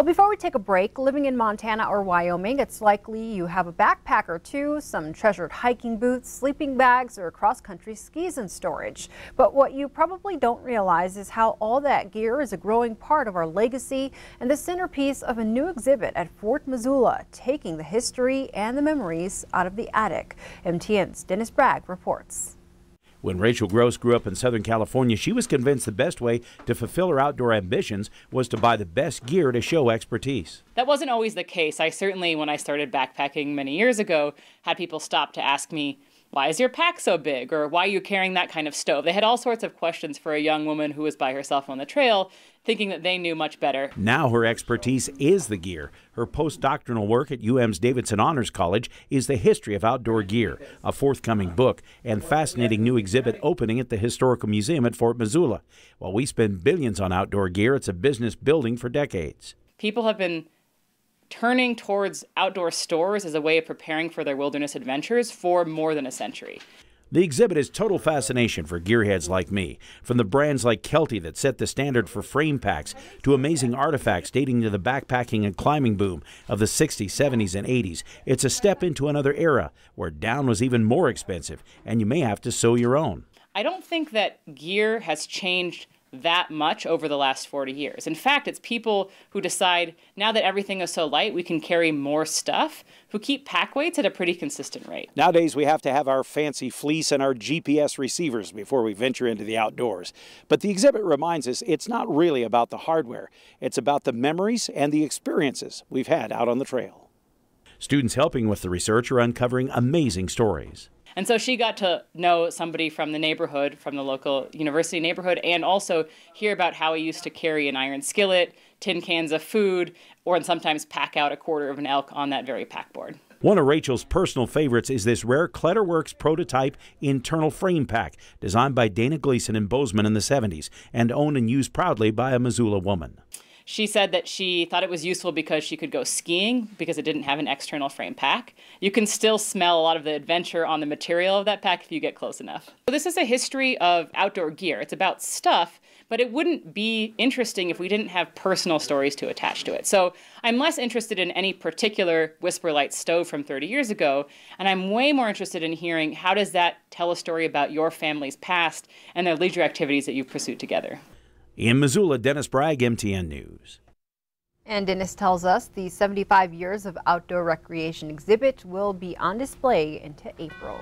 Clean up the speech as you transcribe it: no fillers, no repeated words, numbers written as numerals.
Well, before we take a break, living in Montana or Wyoming, it's likely you have a backpack or two, some treasured hiking boots, sleeping bags, or cross-country skis in storage. But what you probably don't realize is how all that gear is a growing part of our legacy and the centerpiece of a new exhibit at Fort Missoula, taking the history and the memories out of the attic. MTN's Dennis Bragg reports. When Rachel Gross grew up in Southern California, she was convinced the best way to fulfill her outdoor ambitions was to buy the best gear to show expertise. That wasn't always the case. I certainly, when I started backpacking many years ago, had people stop to ask me, why is your pack so big? Or why are you carrying that kind of stove? They had all sorts of questions for a young woman who was by herself on the trail, thinking that they knew much better. Now her expertise is the gear. Her postdoctoral work at UM's Davidson Honors College is the history of outdoor gear, a forthcoming book, and fascinating new exhibit opening at the Historical Museum at Fort Missoula. While we spend billions on outdoor gear, it's a business building for decades. People have been turning towards outdoor stores as a way of preparing for their wilderness adventures for more than a century. The exhibit is total fascination for gearheads like me, from the brands like Kelty that set the standard for frame packs to amazing artifacts dating to the backpacking and climbing boom of the 60s, 70s, and 80s. It's a step into another era where down was even more expensive, and you may have to sew your own. I don't think that gear has changed that much over the last 40 years. In fact, it's people who decide now that everything is so light, we can carry more stuff, who keep pack weights at a pretty consistent rate. Nowadays, we have to have our fancy fleece and our GPS receivers before we venture into the outdoors. But the exhibit reminds us it's not really about the hardware. It's about the memories and the experiences we've had out on the trail. Students helping with the research are uncovering amazing stories. And so she got to know somebody from the neighborhood, from the local university neighborhood, and also hear about how he used to carry an iron skillet, tin cans of food, or sometimes pack out a quarter of an elk on that very packboard. One of Rachel's personal favorites is this rare Clutterworks prototype internal frame pack, designed by Dana Gleason in Bozeman in the 70s, and owned and used proudly by a Missoula woman. She said that she thought it was useful because she could go skiing because it didn't have an external frame pack. You can still smell a lot of the adventure on the material of that pack if you get close enough. So this is a history of outdoor gear. It's about stuff, but it wouldn't be interesting if we didn't have personal stories to attach to it. So I'm less interested in any particular Whisper Light stove from 30 years ago, and I'm way more interested in hearing how does that tell a story about your family's past and the leisure activities that you've pursued together. In Missoula, Dennis Bragg, MTN News. And Dennis tells us the 75 years of outdoor recreation exhibit will be on display into April.